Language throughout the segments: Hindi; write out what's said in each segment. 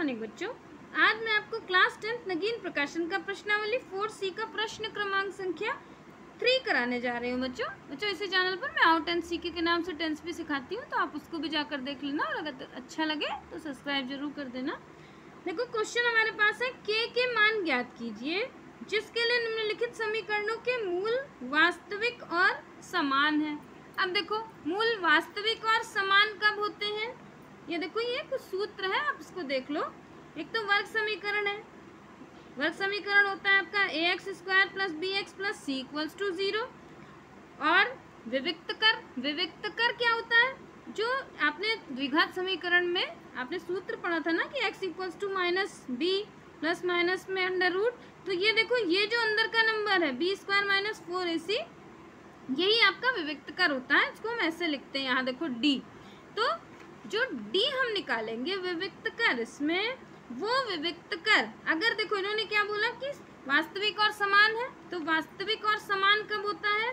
मॉर्निंग बच्चों। आज मैं आपको क्लास 10th नगीन प्रकाशन का प्रश्नावली 4C का प्रश्न क्रमांक संख्या 3 कराने जा रही हूँ। बच्चों इसी चैनल पर मैं आउट एंड सीके के नाम से टेंस भी सिखाती हूँ, तो आप उसको भी जाकर देख लेना और अगर अच्छा लगे तो सब्सक्राइब जरूर कर देना। देखो क्वेश्चन हमारे पास है, के मान ज्ञात कीजिए जिसके लिए निम्नलिखित समीकरणों के मूल वास्तविक और समान है। अब देखो मूल वास्तविक और समान कब होते हैं, ये देखो ये कुछ सूत्र है, आप इसको देख लो। एक तो वर्ग समीकरण है, वर्ग समीकरण होता है आपका ax² + bx + c = 0। और विविक्त कर क्या होता है, जो आपने द्विघात समीकरण में आपने सूत्र पढ़ा था ना कि x = -b प्लस में √, तो ये देखो ये जो अंदर का नंबर है b² - 4ac, यही आपका विविक्त कर होता है। इसको हम ऐसे लिखते हैं, यहाँ देखो d। तो जो d हम निकालेंगे विविक्त कर, इसमें वो विविक्त कर, अगर देखो इन्होंने क्या बोला कि वास्तविक और समान है, तो वास्तविक और समान कब होता है,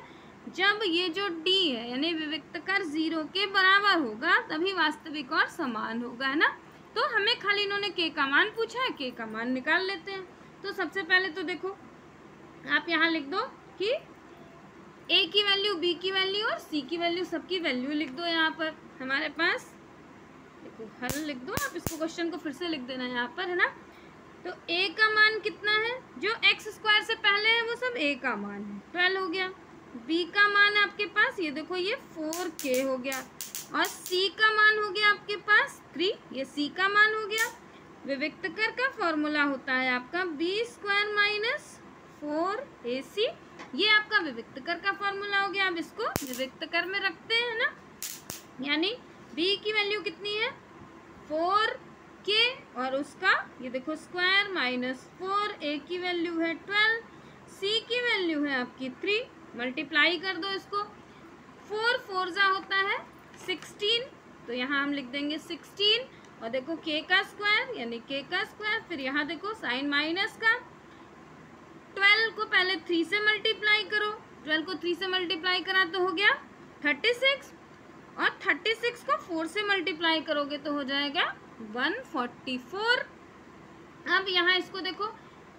जब ये जो d है यानी विविक्त कर 0 के बराबर होगा, तभी वास्तविक और समान होगा, है ना। तो हमें खाली इन्होंने k का मान पूछा है, k का मान निकाल लेते हैं। तो सबसे पहले तो देखो आप यहाँ लिख दो कि a की वैल्यू, b की वैल्यू और c की वैल्यू, सबकी वैल्यू लिख दो। यहाँ पर हमारे पास देखो हल लिख दो, आप इसको क्वेश्चन को फिर से लिख देना यहाँ पर, है ना। तो a का मान कितना है, जो x² से पहले है वो सब a का मान है, 12 हो गया। b का मान है आपके पास, ये देखो ये 4k हो गया। और c का मान हो गया आपके पास 3, ये c का मान हो गया। विविक्त कर का फॉर्मूला होता है आपका b² - 4ac, ये आपका विविक्त कर का फॉर्मूला हो गया। अब इसको विविक्त कर में रखते हैं ना, यानी b की वैल्यू कितनी है 4k और उसका ये देखो स्क्वायर -4, a की वैल्यू है 12, c की वैल्यू है आपकी 3, मल्टीप्लाई कर दो इसको। 4 4 जा होता है 16, तो यहाँ हम लिख देंगे 16। और देखो k का स्क्वायर यानी k का स्क्वायर, फिर यहाँ देखो साइन माइनस का, 12 को पहले 3 से मल्टीप्लाई करो, 12 को 3 से मल्टीप्लाई करा तो हो गया 36, और 36 को 4 से मल्टीप्लाई करोगे तो हो जाएगा 144। अब यहाँ इसको देखो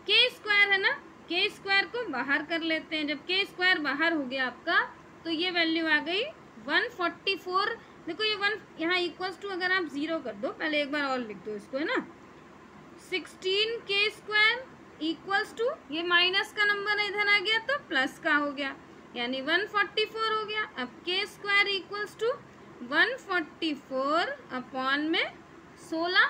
k² है ना, k² को बाहर कर लेते हैं। जब k² बाहर हो गया आपका, तो ये वैल्यू आ गई 144। देखो ये 1 यहाँ = अगर आप 0 कर दो, पहले एक बार और लिख दो इसको, है ना। 16k² = ये माइनस का नंबर इधर आ गया तो प्लस का हो गया, यानी 144 हो गया। अब k² = 144 अपॉन में 16,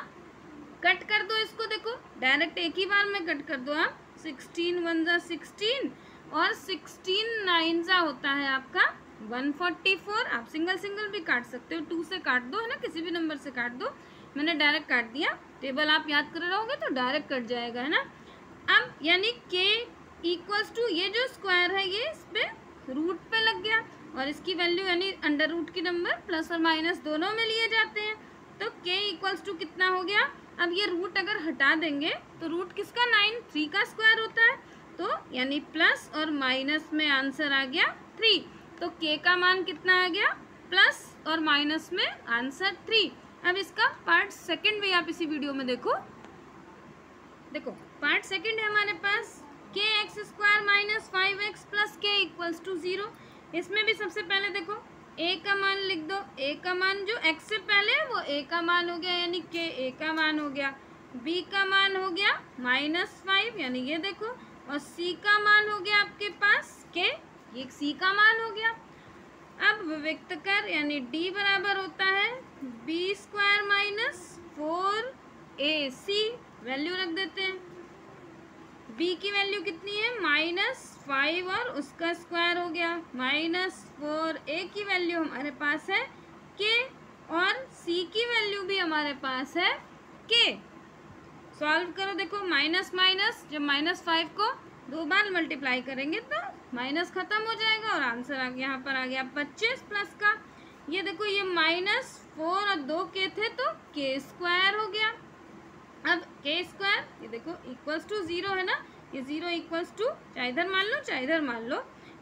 कट कर दो इसको, देखो डायरेक्ट एक ही बार में कट कर दो आप। 16 1 जा 16 और 16 9 जा होता है आपका 144। आप सिंगल भी काट सकते हो, 2 से काट दो, है ना, किसी भी नंबर से काट दो। मैंने डायरेक्ट काट दिया, टेबल आप याद कर रहोगे तो डायरेक्ट कट जाएगा, है ना। अब यानी k = ये जो स्क्वायर है ये इस पे रूट पे लग गया, और इसकी वैल्यू यानी √ की नंबर प्लस और माइनस दोनों में लिए जाते हैं। तो k = कितना हो गया, अब ये रूट अगर हटा देंगे तो रूट किसका 9, 3 का स्क्वायर होता है, तो यानी प्लस और माइनस में आंसर आ गया 3। तो k का मान कितना आ गया, प्लस और माइनस में आंसर 3। अब इसका पार्ट सेकंड भी आप इसी वीडियो में देखो पार्ट सेकंड है हमारे पास kx² - 5x + k = 0। इसमें भी सबसे पहले देखो a का मान लिख दो, a का मान जो x से पहले है वो a का मान हो गया, यानी k a का मान हो गया। b का मान हो गया -5, यानी ये देखो, और c का मान हो गया आपके पास k, ये c का मान हो गया। अब विविक्त कर यानी d बराबर होता है b² - 4ac, वैल्यू रख देते हैं। b की वैल्यू कितनी है -5 और उसका स्क्वायर हो गया -4, a की वैल्यू हमारे पास है k और c की वैल्यू भी हमारे पास है k। सॉल्व करो, देखो माइनस जब -5 को 2 बार मल्टीप्लाई करेंगे तो माइनस खत्म हो जाएगा और आंसर यहाँ पर आ गया 25 प्लस का। ये देखो ये -4 और 2 k थे तो k² हो गया। अब k² ये देखो = 0 है ना, ये 0 = चाहे इधर मान लो चाहे इधर मान लो,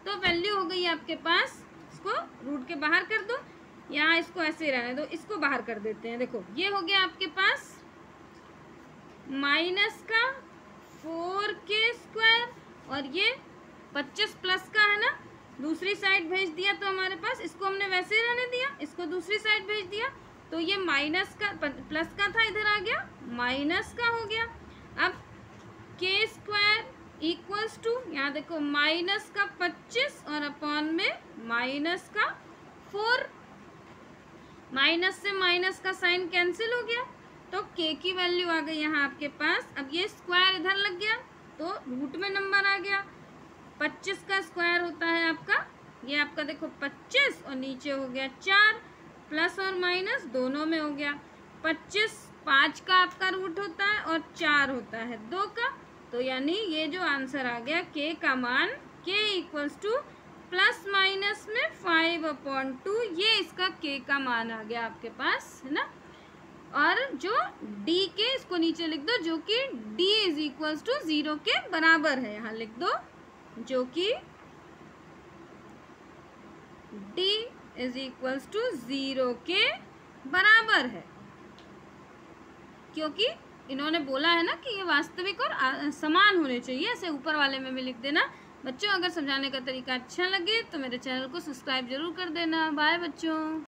तो वैल्यू हो गई आपके पास, इसको रूट के बाहर कर दो, यहाँ इसको ऐसे ही रहने दो, इसको बाहर कर देते हैं। देखो ये हो गया आपके पास माइनस का 4k² और ये 25 प्लस का है ना, दूसरी साइड भेज दिया तो हमारे पास, इसको हमने वैसे ही रहने दिया, इसको दूसरी साइड भेज दिया तो ये माइनस का प्लस का था, इधर आ गया माइनस का हो गया। अब k² इक्वल्स टू, यहाँ देखो माइनस का 25 और अपॉन में माइनस का 4, माइनस से माइनस का साइन कैंसिल हो गया तो k की वैल्यू आ गई यहाँ आपके पास। अब ये स्क्वायर इधर लग गया तो रूट में नंबर आ गया, 25 का स्क्वायर होता है आपका, ये आपका देखो 25 और नीचे हो गया 4, प्लस और माइनस दोनों में हो गया। 25 5 का आपका रूट होता है और 4 होता है 2 का, तो यानी ये जो आंसर आ गया k का मान, k equals two plus minus में 5/2, ये इसका k का मान आ गया आपके पास, है ना। और जो d के, इसको नीचे लिख दो, जो कि d इज इक्वल्स टू 0 के बराबर है, यहाँ लिख दो जो कि d इज इक्वल्स टू 0 के बराबर है, क्योंकि इन्होंने बोला है ना कि ये वास्तविक और समान होने चाहिए, ऐसे ऊपर वाले में भी लिख देना। बच्चों अगर समझाने का तरीका अच्छा लगे तो मेरे चैनल को सब्सक्राइब जरूर कर देना। बाय बच्चों।